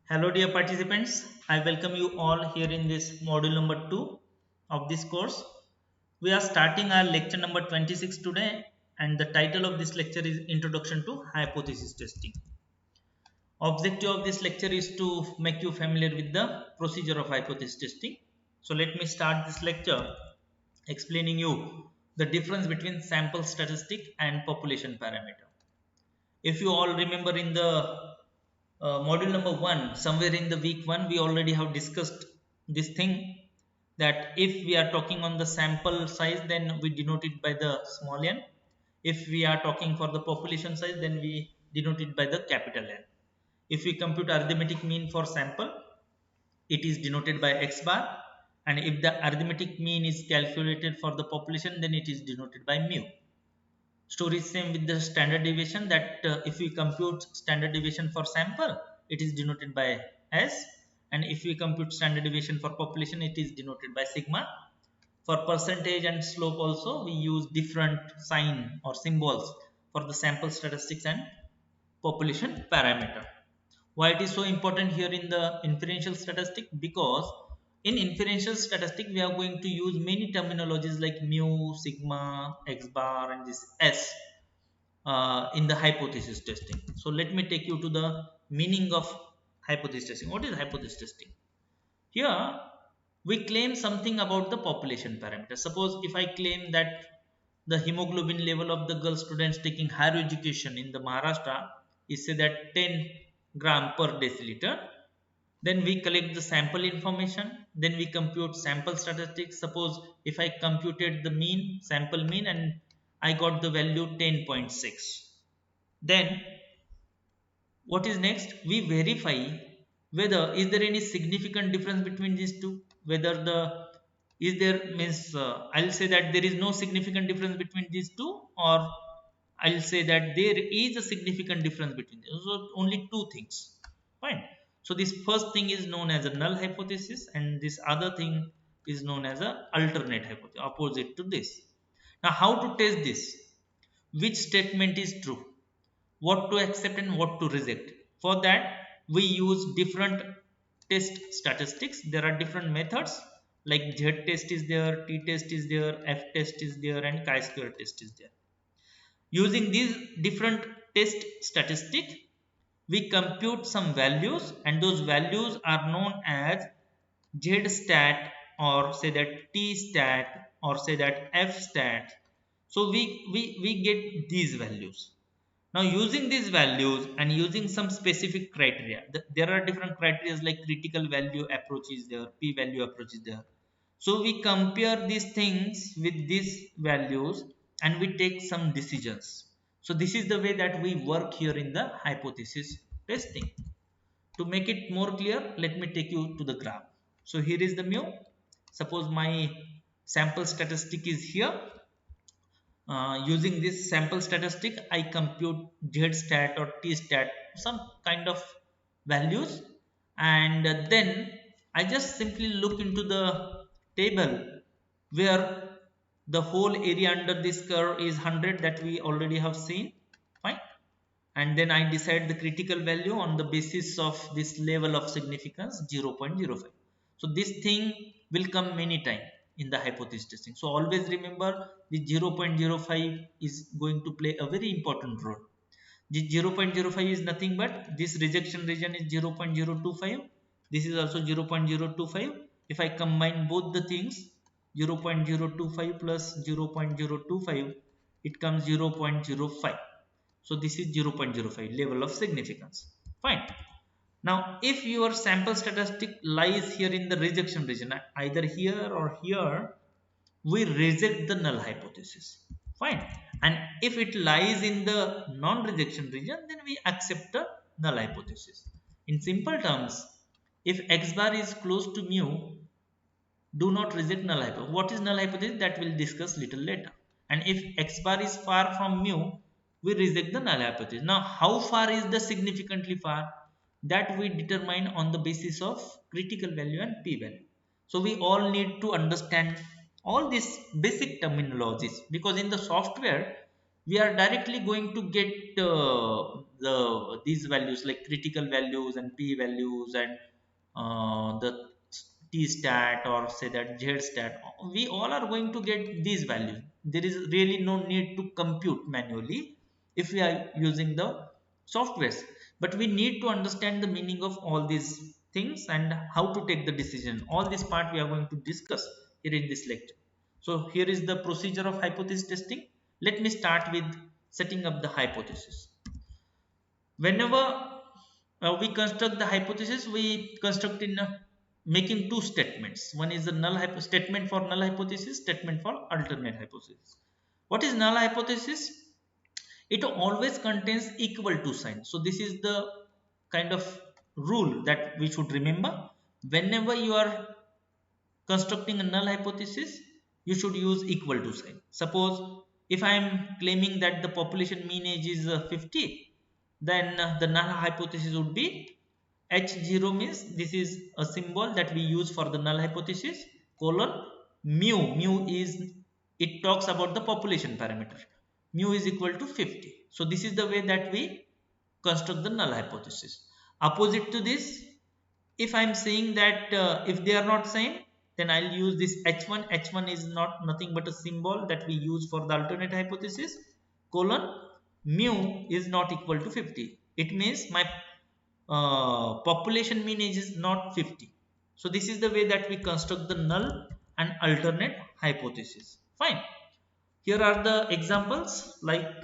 Hello dear participants, I welcome you all here in this module number 2 of this course. We are starting our lecture number 26 today, and the title of this lecture is Introduction to Hypothesis Testing. Objective of this lecture is to make you familiar with the procedure of hypothesis testing. So let me start this lecture explaining you the difference between sample statistic and population parameter. If you all remember in the module number 1, somewhere in the week 1, we already have discussed this thing, that if we are talking on the sample size, then we denote it by the small n. If we are talking for the population size, then we denote it by the capital N. If we compute arithmetic mean for sample, it is denoted by x bar, and if the arithmetic mean is calculated for the population, then it is denoted by mu. Story is same with the standard deviation, that if we compute standard deviation for sample, it is denoted by S, and if we compute standard deviation for population, it is denoted by sigma. For percentage and slope also, we use different sign or symbols for the sample statistics and population parameter. Why it is so important here in the inferential statistic? Because in inferential statistic, we are going to use many terminologies like mu, sigma, x bar, and this S in the hypothesis testing. So let me take you to the meaning of hypothesis testing. What is hypothesis testing? Here we claim something about the population parameter. Suppose if I claim that the hemoglobin level of the girl students taking higher education in the Maharashtra is say that 10 gram per deciliter, then we collect the sample information, then we compute sample statistics. Suppose if I computed the mean, sample mean, and I got the value 10.6, then what is next? We verify whether is there any significant difference between these two, whether the is there means I'll say that there is no significant difference between these two, or I'll say that there is a significant difference between them. So only two things. Fine. So this first thing is known as a null hypothesis, and this other thing is known as a alternate hypothesis, opposite to this. Now how to test this? Which statement is true, what to accept and what to reject? For that we use different test statistics. There are different methods like Z test is there, T test is there, F test is there, and chi-square test is there. Using these different test statistics, we compute some values, and those values are known as Z stat, or say that T stat, or say that F stat. So we get these values. Now using these values and using some specific criteria, there are different criteria like critical value approach is there, p value approach is there. So we compare these things with these values and we take some decisions. So this is the way that we work here in the hypothesis testing. To make it more clear, let me take you to the graph. So here is the mu. Suppose my sample statistic is here. Using this sample statistic, I compute Z stat or T stat, some kind of values, and then I just simply look into the table where the whole area under this curve is 100, that we already have seen. Fine. And then I decide the critical value on the basis of this level of significance 0.05. So this thing will come many times in the hypothesis testing. So always remember the 0.05 is going to play a very important role. The 0.05 is nothing but this rejection region is 0.025. This is also 0.025. If I combine both the things, 0.025 plus 0.025, it comes 0.05. So this is 0.05 level of significance. Fine. Now if your sample statistic lies here in the rejection region, either here or here, we reject the null hypothesis. Fine. And if it lies in the non-rejection region, then we accept the null hypothesis. In simple terms, if x bar is close to mu, do not reject null hypothesis. What is null hypothesis? That we'll discuss little later. And if x bar is far from mu, we reject the null hypothesis. Now, how far is the significantly far? That we determine on the basis of critical value and p value. So we all need to understand all these basic terminologies, because in the software we are directly going to get these values like critical values and p values and the t stat or say that z stat, we all are going to get these values. There is really no need to compute manually if we are using the softwares, but we need to understand the meaning of all these things and how to take the decision. All this part we are going to discuss here in this lecture. So here is the procedure of hypothesis testing. Let me start with setting up the hypothesis. Whenever we construct the hypothesis, we construct in making two statements. One is the statement for null hypothesis, statement for alternate hypothesis. What is null hypothesis? It always contains equal to sign. So this is the kind of rule that we should remember. Whenever you are constructing a null hypothesis, you should use equal to sign. Suppose if I am claiming that the population mean age is 50, then the null hypothesis would be h0 means this is a symbol that we use for the null hypothesis, colon mu is, it talks about the population parameter, mu is equal to 50. So this is the way that we construct the null hypothesis. Opposite to this, if I'm saying that if they are not same, then I'll use this h1. H1 is not nothing but a symbol that we use for the alternate hypothesis, colon mu is not equal to 50. It means my population mean age is not 50. So this is the way that we construct the null and alternate hypothesis. Fine. Here are the examples like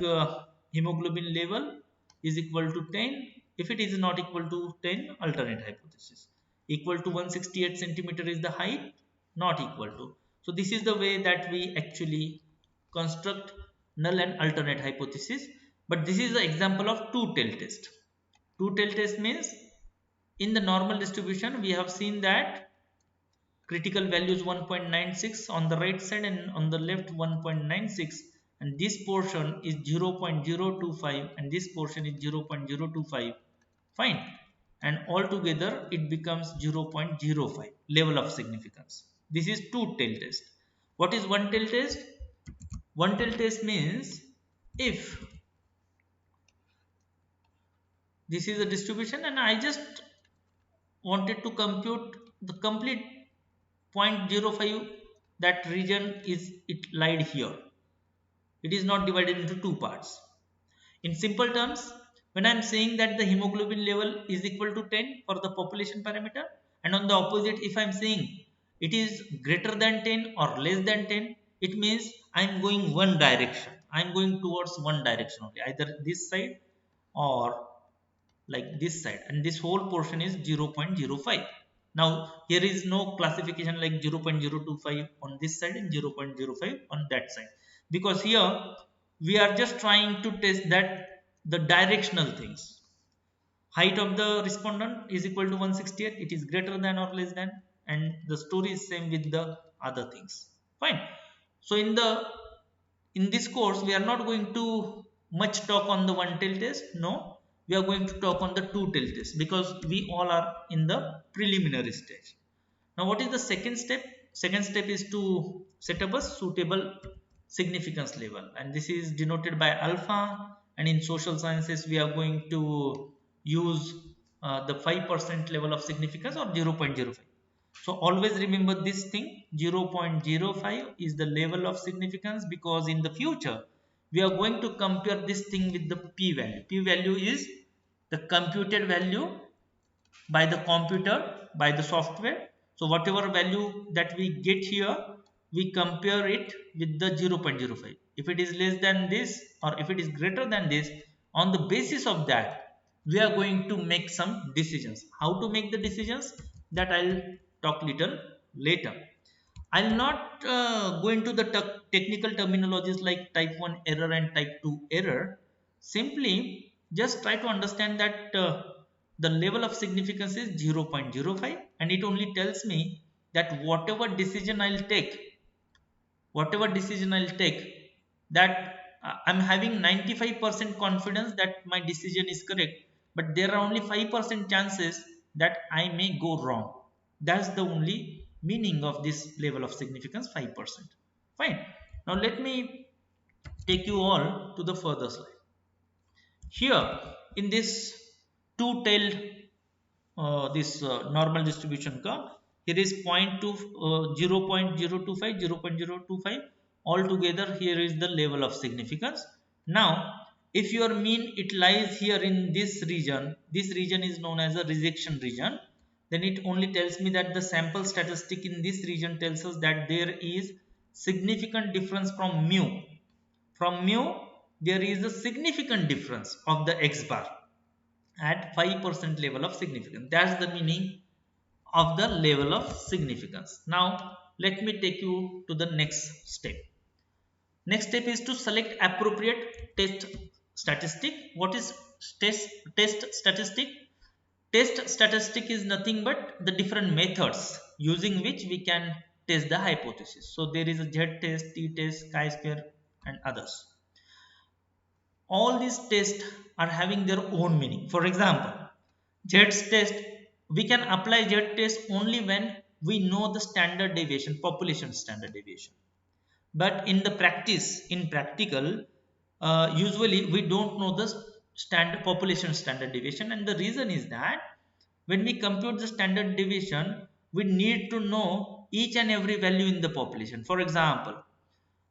hemoglobin level is equal to 10. If it is not equal to 10, alternate hypothesis. Equal to 168 centimeter is the height, not equal to. So this is the way that we actually construct null and alternate hypothesis. But this is the example of two-tailed test. Two-tailed test means in the normal distribution we have seen that critical value is 1.96 on the right side and on the left 1.96, and this portion is 0.025 and this portion is 0.025. Fine. And altogether it becomes 0.05 level of significance. This is two-tailed test. What is one-tailed test? One-tailed test means if this is a distribution and I just wanted to compute the complete 0.05, that region is it lied here. It is not divided into two parts. In simple terms, when I am saying that the hemoglobin level is equal to 10 for the population parameter, and on the opposite if I am saying it is greater than 10 or less than 10, it means I am going one direction. I am going towards one direction only, either this side or like this side, and this whole portion is 0.05. Now here is no classification like 0.025 on this side and 0.05 on that side, because here we are just trying to test that the directional things. Height of the respondent is equal to 168, it is greater than or less than, and the story is same with the other things. Fine. So in this course we are not going to much talk on the one tail test. No, we are going to talk on the two tail test because we all are in the preliminary stage. Now what is the second step? Second step is to set up a suitable significance level, and this is denoted by alpha, and in social sciences we are going to use the 5% level of significance or 0.05. So always remember this thing, 0.05 is the level of significance, because in the future we are going to compare this thing with the p value. P value is the computed value by the computer, by the software. So whatever value that we get here, we compare it with the 0.05. If it is less than this or if it is greater than this, on the basis of that we are going to make some decisions. How to make the decisions, that I'll talk little later. I'll not go into the technical terminologies like type 1 error and type 2 error. Simply just try to understand that the level of significance is 0.05, and it only tells me that whatever decision I'll take, that I'm having 95% confidence that my decision is correct, but there are only 5% chances that I may go wrong. That's the only meaning of this level of significance, 5%. Fine. Now let me take you all to the further slide. Here in this two-tailed this normal distribution curve, here is 0.025, 0.025, altogether here is the level of significance. Now if your mean it lies here in this region is known as a rejection region, then it only tells me that the sample statistic in this region tells us that there is significant difference from mu. From mu there is a significant difference of the x bar at 5% level of significance. That's the meaning of the level of significance. Now let me take you to the next step. Next step is to select appropriate test statistic. What is test statistic? Test statistic is nothing but the different methods using which we can test the hypothesis. So there is a z test, t test, chi-square and others. All these tests are having their own meaning. For example, z test, we can apply z test only when we know the standard deviation, population standard deviation. But in the practice, in practical, usually we don't know the standard population standard deviation, and the reason is that when we compute the standard deviation, we need to know each and every value in the population. For example,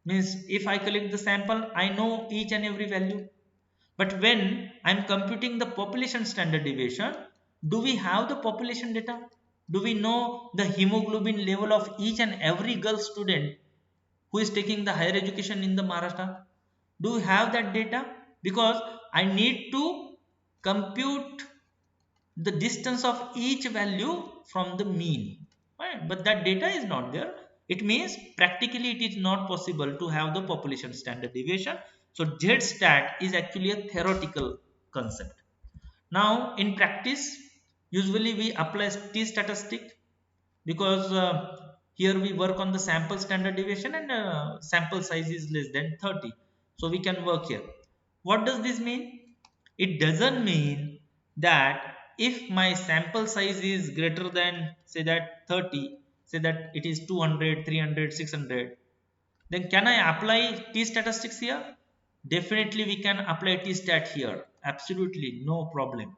means if I collect the sample, I know each and every value. But when I'm computing the population standard deviation, do we have the population data? Do we know the hemoglobin level of each and every girl student who is taking the higher education in the Maharashtra? Do we have that data? Because I need to compute the distance of each value from the mean, right? But that data is not there. It means practically it is not possible to have the population standard deviation. So z stat is actually a theoretical concept. Now in practice, usually we apply t statistic, because here we work on the sample standard deviation and sample size is less than 30, so we can work here. What does this mean? It doesn't mean that if my sample size is greater than say that 30, say that it is 200, 300, 600, then can I apply t statistics here? Definitely we can apply t stat here, absolutely no problem.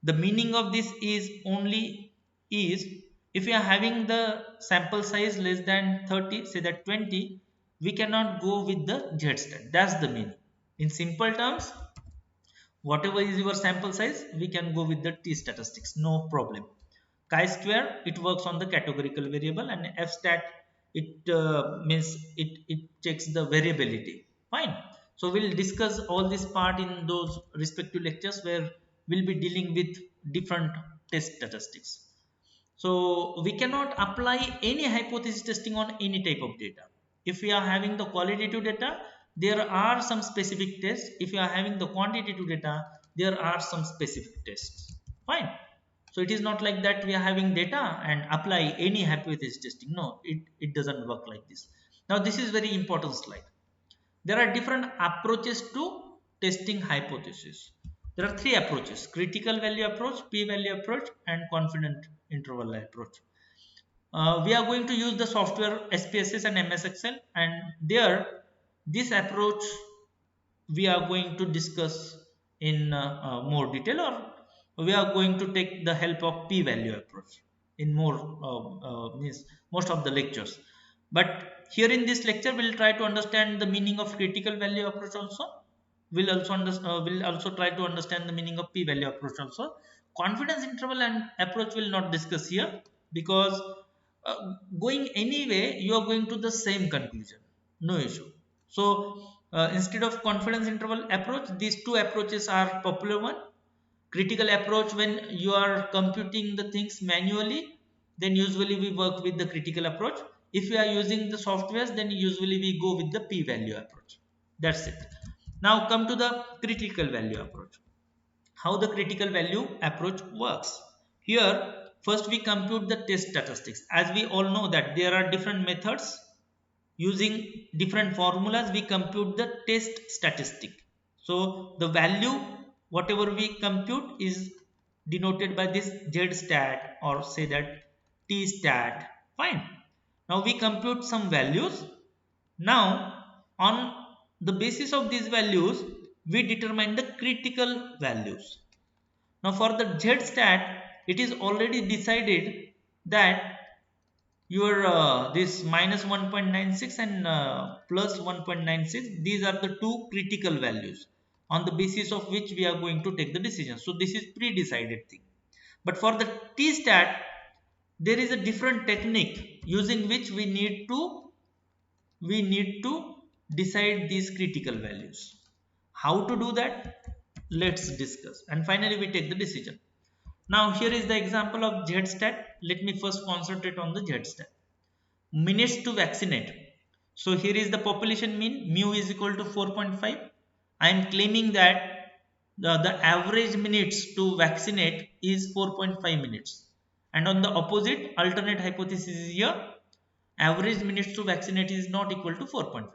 The meaning of this is only is if we are having the sample size less than 30, say that 20, we cannot go with the z stat. That's the meaning. In simple terms, whatever is your sample size, we can go with the t statistics, no problem. Chi-square, it works on the categorical variable, and f-stat, it means it checks the variability. Fine. So we'll discuss all this part in those respective lectures where we'll be dealing with different test statistics. So we cannot apply any hypothesis testing on any type of data. If we are having the qualitative data, there are some specific tests. If you are having the quantitative data, there are some specific tests. Fine. So it is not like that we are having data and apply any hypothesis testing. No, it doesn't work like this. Now this is very important slide. There are different approaches to testing hypothesis. There are three approaches: critical value approach, p-value approach, and confidence interval approach. We are going to use the software S.P.S.S and MS Excel, and there this approach we are going to discuss in more detail, or we are going to take the help of p-value approach in more means most of the lectures. But here in this lecture we'll try to understand the meaning of critical value approach also. We'll also try to understand the meaning of p-value approach also. Confidence interval and approach will not discuss here, because going anyway you are going to the same conclusion, no issue. So instead of confidence interval approach, these two approaches are popular one. Critical approach, when you are computing the things manually, then usually we work with the critical approach. If we are using the softwares, then usually we go with the p-value approach. That's it. Now come to the critical value approach. How the critical value approach works? Here first we compute the test statistics. As we all know that there are different methods, using different formulas we compute the test statistic. So the value whatever we compute is denoted by this z stat, or say that t stat. Fine. Now we compute some values. Now on the basis of these values, we determine the critical values. Now for the Z-stat, it is already decided that your this minus 1.96 and plus 1.96, these are the two critical values on the basis of which we are going to take the decision. So this is pre-decided thing. But for the T-stat, there is a different technique using which we need to decide these critical values. How to do that? Let's discuss. And finally, we take the decision. Now, here is the example of Z-stat. Let me first concentrate on the Z-stat. Minutes to vaccinate. So here is the population mean, mu is equal to 4.5. I am claiming that the average minutes to vaccinate is 4.5 minutes. And on the opposite, alternate hypothesis is here, average minutes to vaccinate is not equal to 4.5.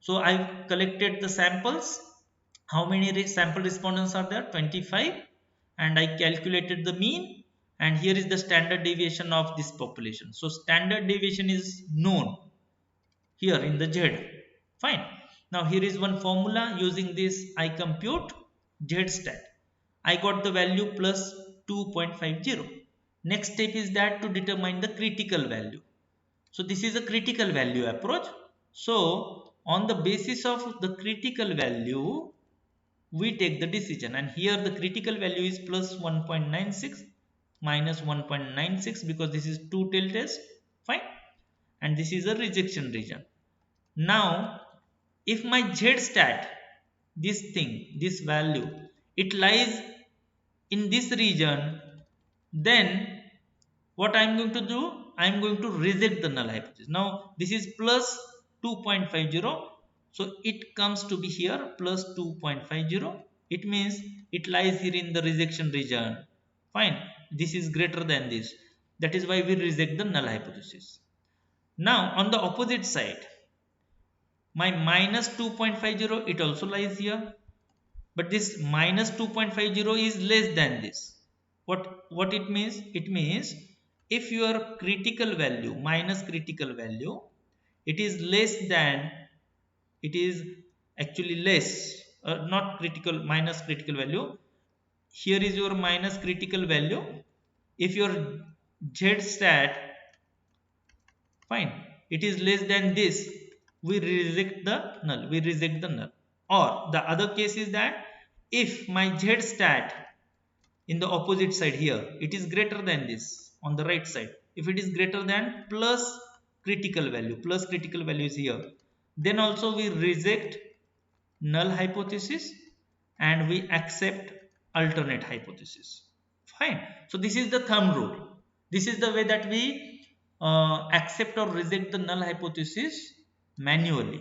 So I collected the samples. How many sample respondents are there? 25. And I calculated the mean. And here is the standard deviation of this population. So standard deviation is known here in the Z. Fine. Now here is one formula. Using this I compute Z stat. I got the value plus 2.50. Next step is that to determine the critical value. So this is a critical value approach. So on the basis of the critical value, we take the decision. And here the critical value is plus 1.96 minus 1.96 because this is two-tailed test. Fine. And this is a rejection region. Now, if my Z stat, this thing, this value, it lies in this region, then what I am going to do? I am going to reject the null hypothesis. Now this is plus 2.50, so it comes to be here plus 2.50. It means it lies here in the rejection region. Fine, this is greater than this. That is why we reject the null hypothesis. Now on the opposite side, my minus 2.50, it also lies here. But this minus 2.50 is less than this. What it means? It means if your critical value, minus critical value, it is less than, it is actually less, not critical, minus critical value. Here is your minus critical value. If your Z stat, fine, it is less than this, we reject the null, Or the other case is that if my Z stat in the opposite side here, it is greater than this on the right side. If it is greater than plus critical value is here, then also we reject null hypothesis and we accept alternate hypothesis. Fine. So this is the thumb rule. This is the way that we accept or reject the null hypothesis manually.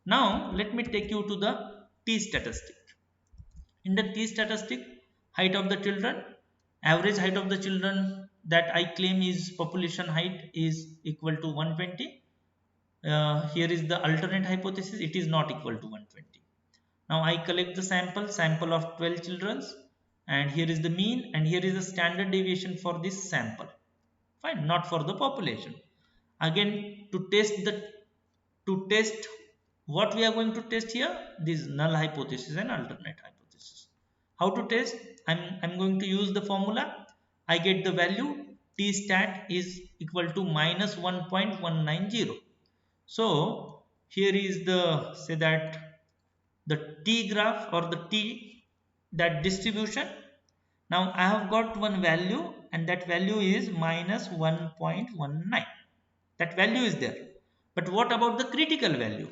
Now let me take you to the T statistic. In the T statistic, height of the children, average height of the children that I claim is population height is equal to 120. Here is the alternate hypothesis, it is not equal to 120. Now I collect the sample of 12 children, and here is the mean, and here is the standard deviation for this sample. Fine, not for the population. Again, to test what we are going to test here, this null hypothesis and alternate hypothesis. How to test? I'm going to use the formula. I get the value T stat is equal to minus 1.190. So here is the, say that the T graph or the T, that distribution. Now I have got one value, and that value is minus 1.19. That value is there. But what about the critical value?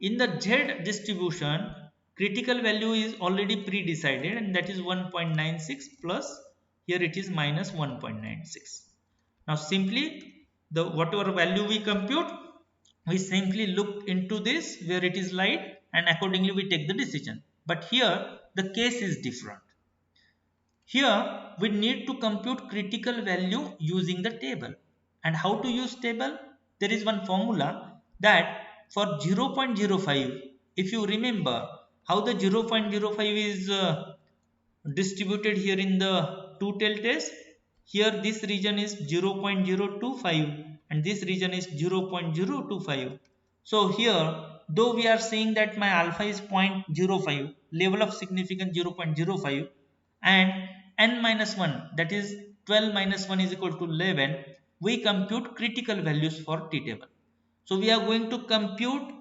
In the Z distribution, critical value is already pre-decided, and that is 1.96 plus here it is minus 1.96. Now simply the whatever value we compute, we simply look into this where it is light, and accordingly we take the decision. But here the case is different. Here we need to compute critical value using the table. And how to use table? There is one formula that for 0.05, if you remember how the 0.05 is distributed here in the two-tailed test, here this region is 0.025 and this region is 0.025. So here though we are saying that my alpha is 0.05, level of significance 0.05, and n minus 1, that is 12 minus 1 is equal to 11, we compute critical values for t table. So we are going to compute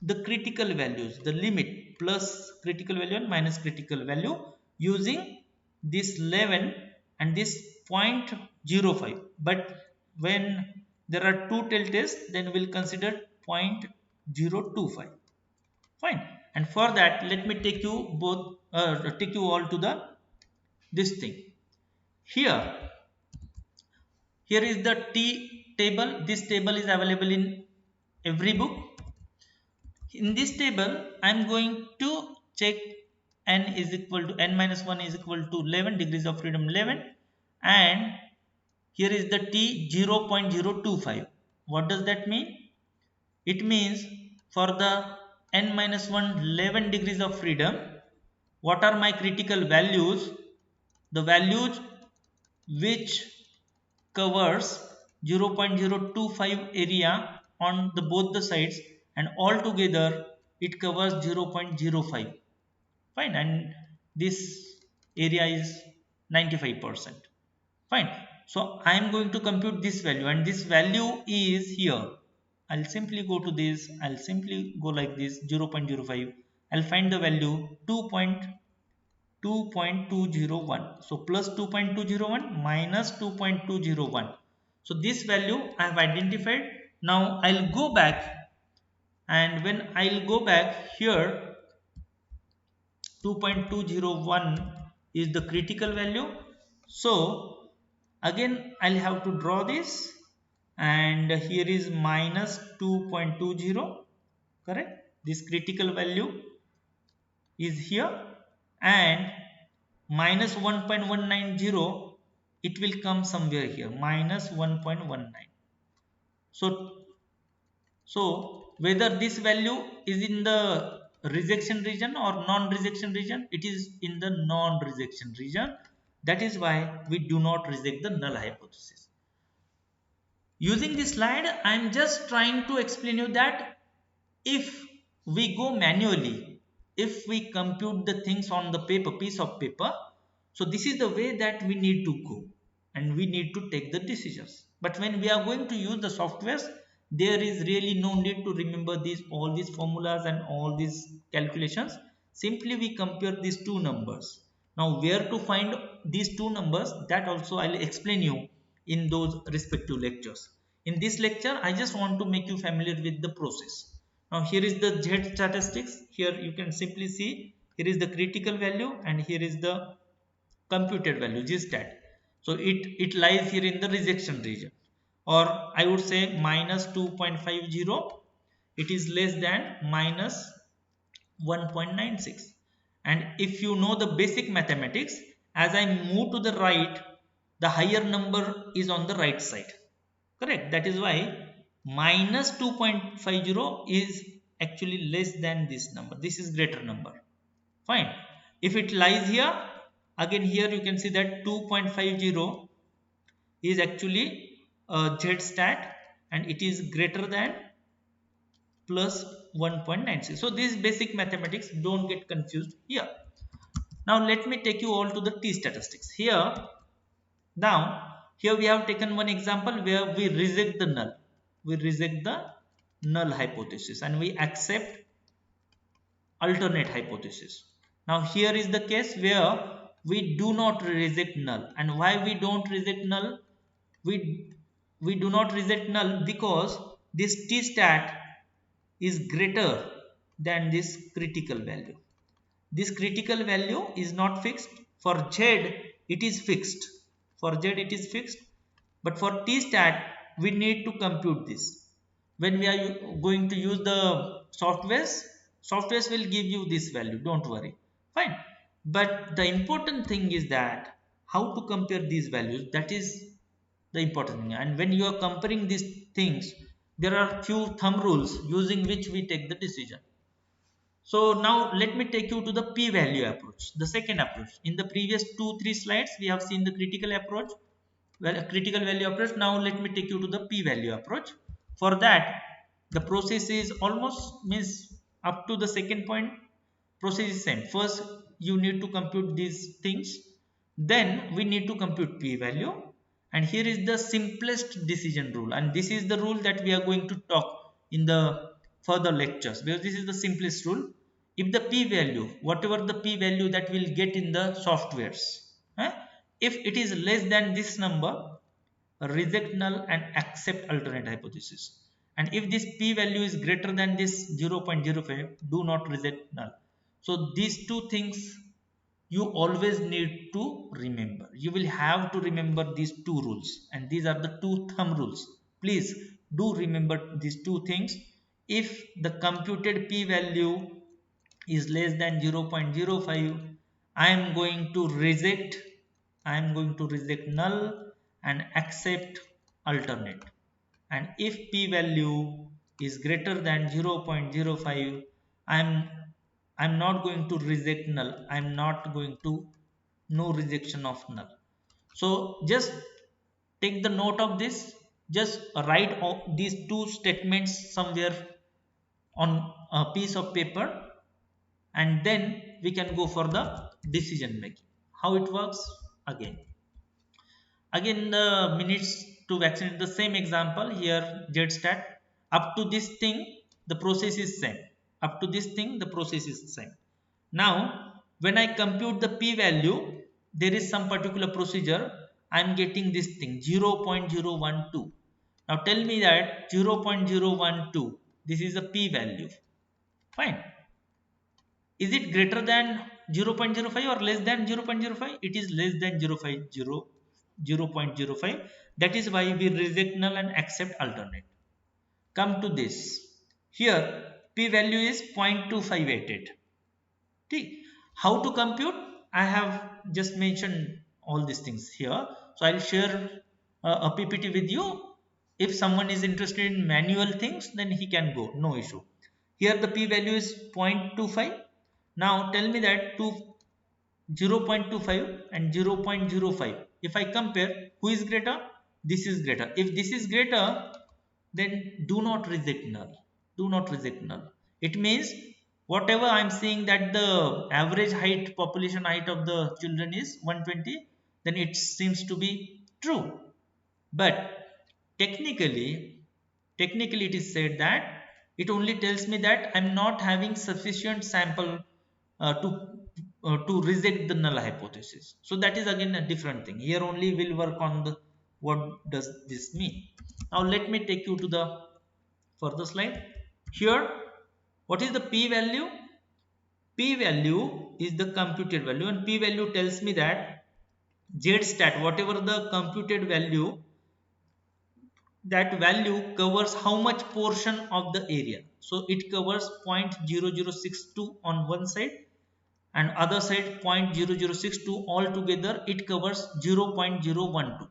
the critical values, the limit plus critical value and minus critical value using this 11 and this 0.05. But when there are two tail tests, then we'll consider 0.025. Fine. And for that, let me take you take you all to the this thing. Here is the t table. This table is available in every book. In this table, I am going to check n is equal to n minus 1 is equal to 11, degrees of freedom 11, and here is the t 0.025. What does that mean? It means for the n minus 1 11 degrees of freedom, what are my critical values? The values which covers 0.025 area on the both the sides, and altogether it covers 0.05. Fine. And this area is 95%. Fine. So I am going to compute this value, and this value is here. I'll simply go to this, I'll simply go like this, 0.05. I'll find the value 2.201. So plus 2.201 minus 2.201. So this value I have identified. Now I'll go back, and when I'll go back here, 2.201 is the critical value. So again I'll have to draw this, and here is minus 2.20, correct? This critical value is here, and minus 1.190, it will come somewhere here, minus 1.19. So whether this value is in the rejection region or non-rejection region, it is in the non-rejection region. That is why we do not reject the null hypothesis. Using this slide, I am just trying to explain you that if we go manually, if we compute the things on the piece of paper, so this is the way that we need to go, and we need to take the decisions. But when we are going to use the softwares, there is really no need to remember all these formulas and all these calculations. Simply we compare these two numbers. Now where to find these two numbers, that also I'll explain you in those respective lectures. In this lecture, I just want to make you familiar with the process. Now here is the Z statistics. Here you can simply see, here is the critical value and here is the computed value, G stat. So it lies here in the rejection region, or I would say minus 2.50. It is less than minus 1.96. And if you know the basic mathematics, as I move to the right, the higher number is on the right side, correct? That is why minus 2.50 is actually less than this number. This is greater number. Fine. If it lies here, again here you can see that 2.50 is actually Z stat, and it is greater than plus 1.96. So this basic mathematics, don't get confused here. Now let me take you all to the T statistics. Here we have taken one example where we reject the null. We reject the null hypothesis and we accept alternate hypothesis. Now here is the case where we do not reject null. And why we don't reject null? We do not reject null because this T stat is greater than this critical value. This critical value is not fixed. For Z it is fixed. For Z it is fixed. But for T stat we need to compute this. When we are going to use the softwares will give you this value, don't worry. Fine. But the important thing is that how to compare these values, that is the important thing. And when you are comparing these things, there are few thumb rules using which we take the decision. So now let me take you to the p-value approach, the second approach. In the previous 2-3 slides we have seen the critical approach, critical value approach. Now let me take you to the p-value approach. For that, the process is almost means up to the second point process is same. First you need to compute these things, then we need to compute p value, and here is the simplest decision rule, and this is the rule that we are going to talk in the further lectures, because this is the simplest rule. If the p value, whatever the p value that we'll get in the softwares, eh, if it is less than this number, reject null and accept alternate hypothesis. And if this p value is greater than this 0.05, do not reject null. So these two things you always need to remember. You will have to remember these two rules, and these are the two thumb rules. Please do remember these two things. If the computed p value is less than 0.05, I am going to reject null and accept alternate. And if p value is greater than 0.05, i'm I'm not going to reject null. I'm not going to no rejection of null. So just take the note of this. Just write these two statements somewhere on a piece of paper, and then we can go for the decision making. How it works? Again the minutes to vaccinate, the same example here. Z-stat, up to this thing the process is same. Up to this thing the process is same. Now when I compute the p value, there is some particular procedure. I am getting this thing 0.012. Now tell me that 0.012, this is a p value. Fine. Is it greater than 0.05 or less than 0.05? It is less than 0.05. That is why we reject null and accept alternate. Come to this. Here p value is 0.2588. See, how to compute? I have just mentioned all these things here. So I'll share a PPT with you. If someone is interested in manual things, then he can go, no issue. Here the p value is 0.25. Now tell me that 0.25 and 0.05. If I compare, who is greater? This is greater. If this is greater, then do not reject null. Do not reject null. It means whatever I am seeing that the average height, population height of the children is 120, then it seems to be true. But technically it is said that it only tells me that I'm not having sufficient sample to reject the null hypothesis. So that is again a different thing. Here only we'll work on the what does this mean. Now let me take you to the further slide. Here what is the p value? P value is the computed value, and p value tells me that z-stat, whatever the computed value, that value covers how much portion of the area. So it covers 0.0062 on one side, and other side 0.0062. altogether it covers 0.012.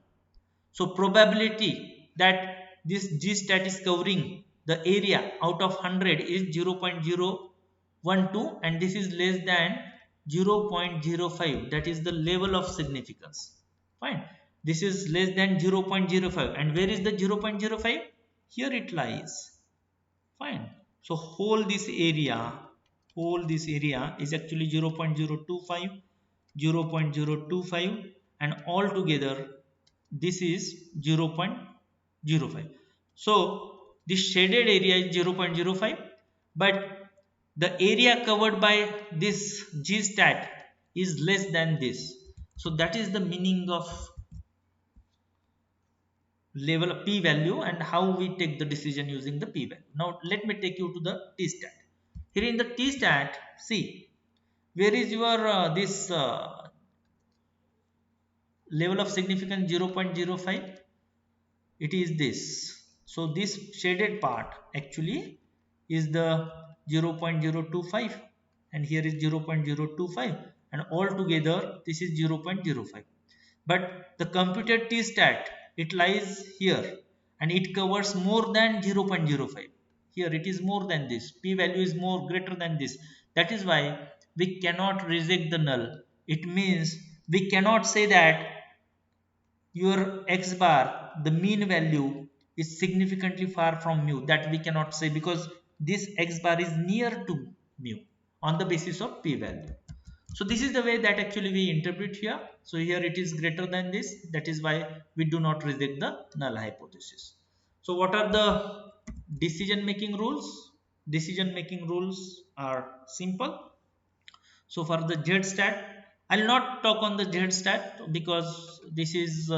So probability that this g stat is covering the area out of 100 is 0.012, and this is less than 0.05. that is the level of significance. Fine. This is less than 0.05, and where is the 0.05? Here it lies. Fine. So whole this area is actually 0.025, 0.025, and altogether this is 0.05. So this shaded area is 0.05, but the area covered by this g stat is less than this. So that is the meaning of level of p value and how we take the decision using the p value. Now let me take you to the t stat. Here in the t stat, see where is your this level of significance 0.05. It is this. So this shaded part actually is the 0.025, and here is 0.025, and altogether this is 0.05. But the computed t stat, it lies here, and it covers more than 0.05. Here it is more than this. P value is more greater than this. That is why we cannot reject the null. It means we cannot say that your x bar, the mean value, is significantly far from mu, that we cannot say because this x bar is near to mu on the basis of p value. So this is the way that actually we interpret here. So here it is greater than this, that is why we do not reject the null hypothesis. So what are the decision making rules? Decision making rules are simple. So for the Z-stat, I'll not talk on the Z-stat because this is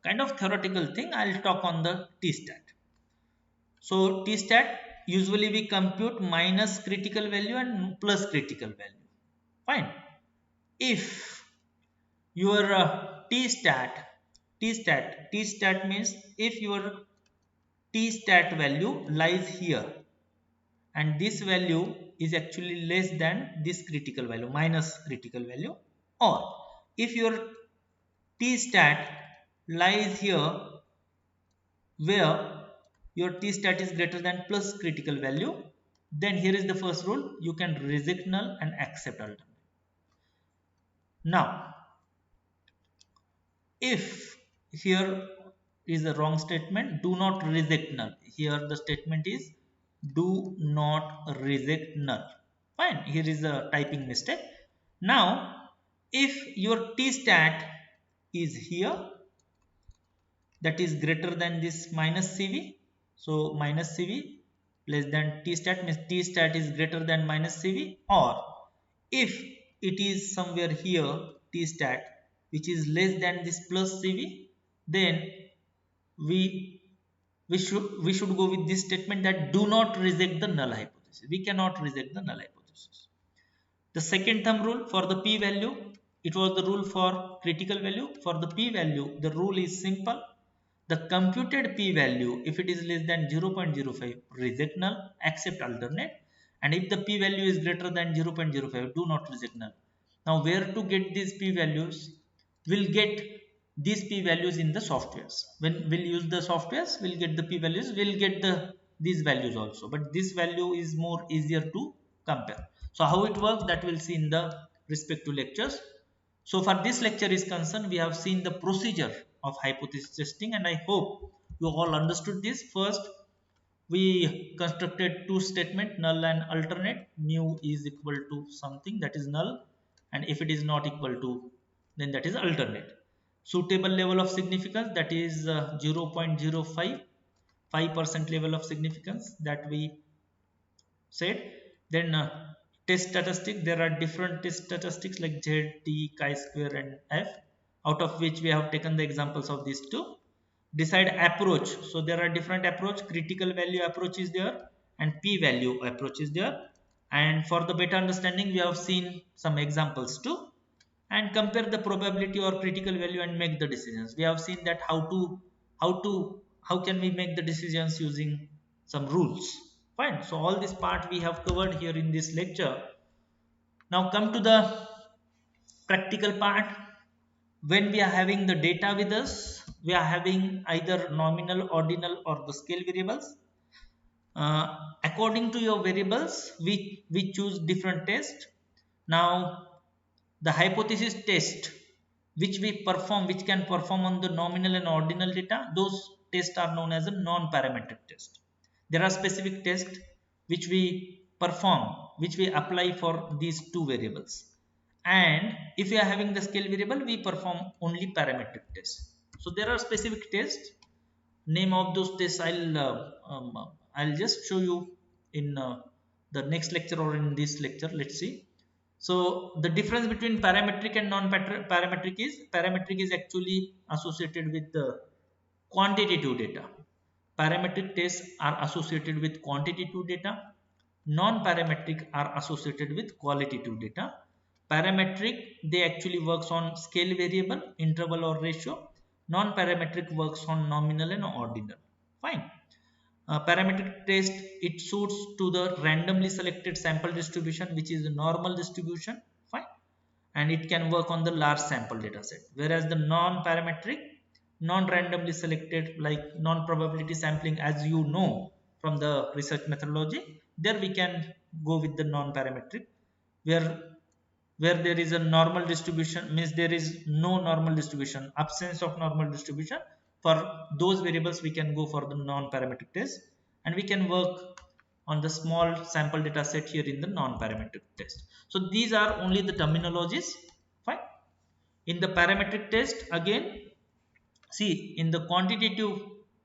kind of theoretical thing. I'll talk on the T-stat. So T-stat, usually we compute minus critical value and plus critical value. Fine. If your T-stat means if your T-stat value lies here and this value is actually less than this critical value, minus critical value, or if your T-stat lies here where your T-stat is greater than plus critical value, then here is the first rule: you can reject null and accept alternate. Now if here is a wrong statement, do not reject null. Here the statement is do not reject null. Fine, here is a typing mistake. Now if your T-stat is here, that is greater than this minus CV, so minus CV less than T-stat means T-stat is greater than minus CV, or if it is somewhere here T-stat which is less than this plus CV, then we should go with this statement that do not reject the null hypothesis. We cannot reject the null hypothesis. The second thumb rule for the p value, it was the rule for critical value. For the p value, the rule is simple. The computed p value, if it is less than 0.05, reject null, accept alternate, and if the p value is greater than 0.05, do not reject null. Now where to get these p values? We'll get these p values in the softwares. When we'll use the softwares, we'll get the p values, we'll get these values also, but this value is more easier to compare. So how it works, that we'll see in the respective lectures. So for this lecture is concerned, we have seen the procedure of hypothesis testing, and I hope you all understood this. First, we constructed two statements, null and alternate. Mu is equal to something, that is null, and if it is not equal to, then that is alternate. Suitable level of significance, that is 0.05, 5% level of significance that we said. Then test statistic, there are different test statistics like Z, T, chi-square and F, out of which we have taken the examples of these two. Decide approach, so there are different approach, critical value approach is there and p value approach is there, and for the better understanding we have seen some examples too. And compare the probability or critical value and make the decisions. We have seen that how can we make the decisions using some rules. Fine, so all this part we have covered here in this lecture. Now come to the practical part. When we are having the data with us, we are having either nominal, ordinal or the scale variables. According to your variables, we choose different tests. Now the hypothesis test which can perform on the nominal and ordinal data, those tests are known as a non-parametric test. There are specific tests which we perform, which we apply for these two variables, and if we are having the scale variable, we perform only parametric tests. So there are specific tests. Name of those tests I'll just show you in the next lecture or in this lecture. Let's see. So the difference between parametric and non-parametric is actually associated with the quantitative data. Parametric tests are associated with quantitative data. Non-parametric are associated with qualitative data. Parametric, they actually works on scale variable, interval or ratio. Non-parametric works on nominal and ordinal. Fine. Parametric test, it suits to the randomly selected sample distribution, which is the normal distribution. Fine, and it can work on the large sample data set, whereas the non-parametric, non-randomly selected, like non-probability sampling, as you know from the research methodology, there we can go with the non-parametric, where there is a normal distribution, means there is no normal distribution, absence of normal distribution, For those variables, we can go for the non-parametric test, and we can work on the small sample data set here in the non-parametric test. So these are only the terminologies. Fine. In the parametric test, again, see, in the quantitative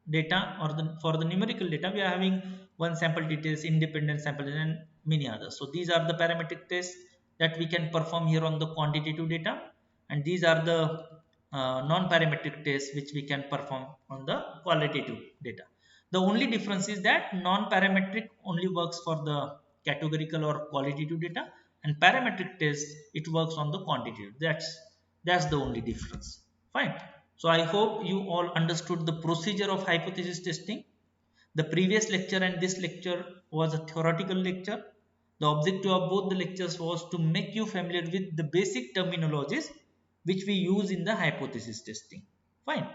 data or for the numerical data, we are having one sample details, independent sample, and many others. So these are the parametric tests that we can perform here on the quantitative data, and these are the non-parametric tests which we can perform on the qualitative data. The only difference is that non-parametric only works for the categorical or qualitative data, and parametric test, it works on the quantitative. That's the only difference. Fine. So I hope you all understood the procedure of hypothesis testing. The previous lecture and this lecture was a theoretical lecture. The objective of both the lectures was to make you familiar with the basic terminologies which we use in the hypothesis testing. Fine.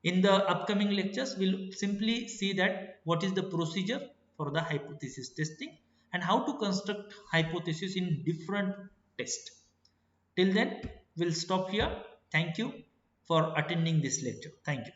In the upcoming lectures, we'll simply see that what is the procedure for the hypothesis testing and how to construct hypothesis in different tests. Till then, we'll stop here. Thank you for attending this lecture. Thank you.